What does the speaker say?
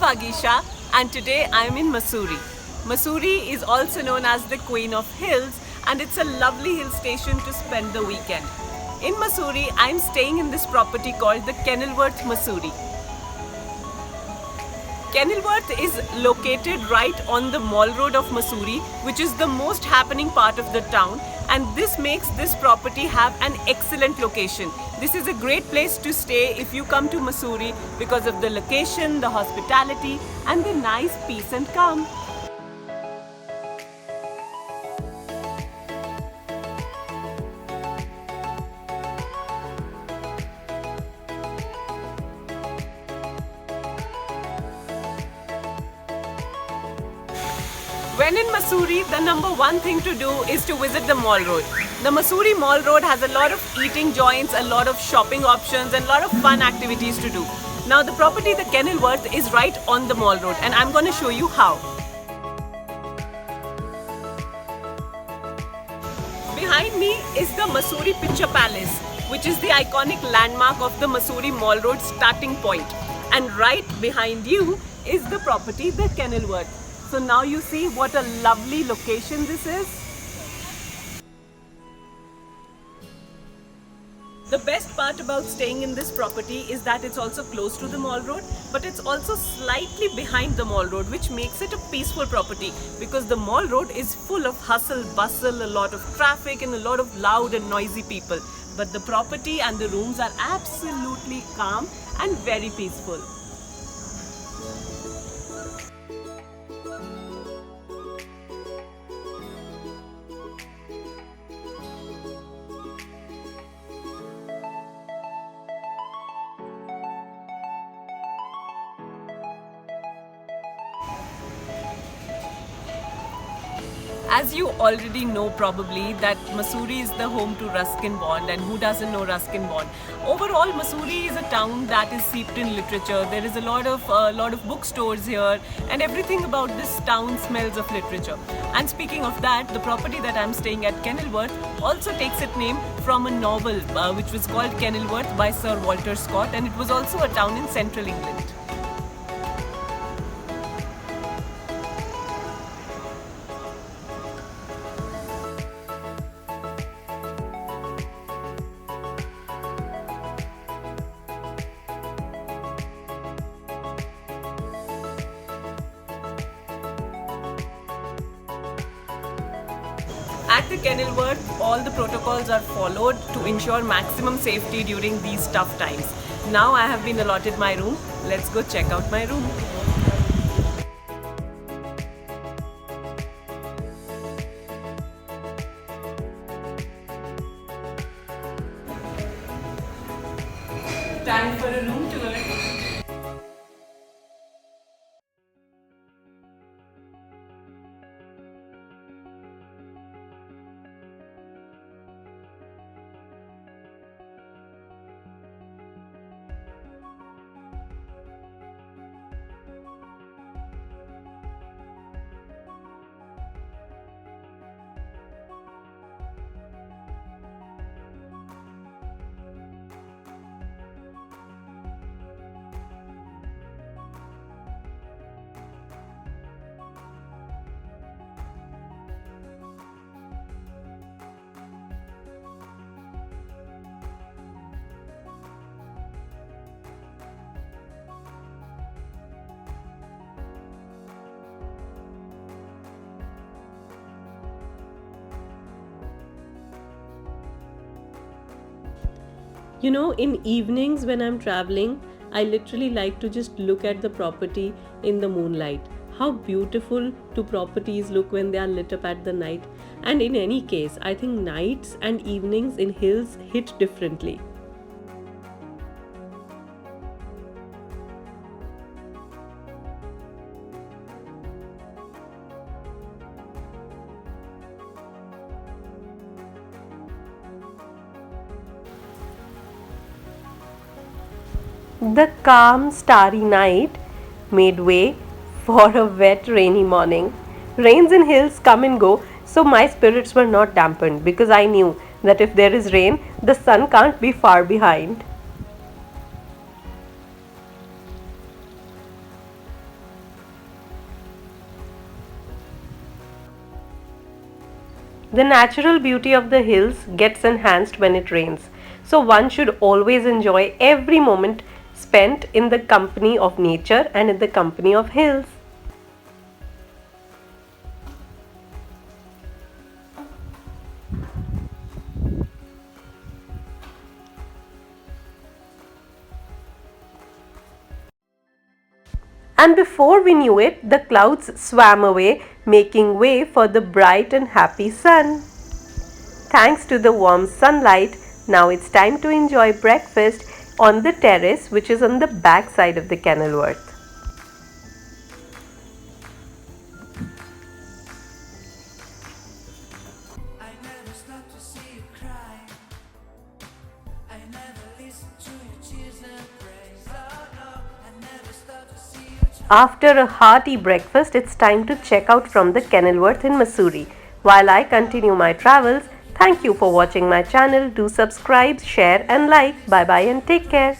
Vagisha and today I am in Mussoorie. Mussoorie is also known as the Queen of Hills and it's a lovely hill station to spend the weekend. In Mussoorie, I am staying in this property called the Kenilworth Mussoorie. Kenilworth is located right on the Mall Road of Mussoorie, which is the most happening part of the town, and this makes this property have an excellent location. This is a great place to stay if you come to Mussoorie because of the location, the hospitality and the nice peace and calm. When in Mussoorie, the number one thing to do is to visit the Mall Road. The Mussoorie Mall Road has a lot of eating joints, a lot of shopping options and a lot of fun activities to do. Now the property, the Kenilworth, is right on the Mall Road and I'm going to show you how. Behind me is the Mussoorie Picture Palace, which is the iconic landmark of the Mussoorie Mall Road starting point. And right behind you is the property, the Kenilworth. So now you see what a lovely location this is. The best part about staying in this property is that it's also close to the Mall Road, but it's also slightly behind the Mall Road, which makes it a peaceful property because the Mall Road is full of hustle, bustle, a lot of traffic and a lot of loud and noisy people. But the property and the rooms are absolutely calm and very peaceful. As you already know probably that Mussoorie is the home to Ruskin Bond, and who doesn't know Ruskin Bond? Overall, Mussoorie is a town that is steeped in literature. There is a lot of bookstores here and everything about this town smells of literature. And speaking of that, the property that I'm staying at, Kenilworth, also takes its name from a novel which was called Kenilworth by Sir Walter Scott, and it was also a town in central England. At the Kenilworth, all the protocols are followed to ensure maximum safety during these tough times. Now I have been allotted my room. Let's go check out my room. Time for a room tour. You know, in evenings when I'm traveling, I literally like to just look at the property in the moonlight. How beautiful two properties look when they are lit up at the night. And in any case, I think nights and evenings in hills hit differently. The calm, starry night made way for a wet, rainy morning. Rains in hills come and go, so my spirits were not dampened because I knew that if there is rain, the sun can't be far behind. The natural beauty of the hills gets enhanced when it rains, so one should always enjoy every moment spent in the company of nature and in the company of hills. And before we knew it, the clouds swam away, making way for the bright and happy sun. Thanks to the warm sunlight, now it's time to enjoy breakfast on the terrace, which is on the back side of the Kenilworth. After a hearty breakfast, it's time to check out from the Kenilworth in Mussoorie. While I continue my travels, thank you for watching my channel. Do subscribe, share and like. Bye bye and take care.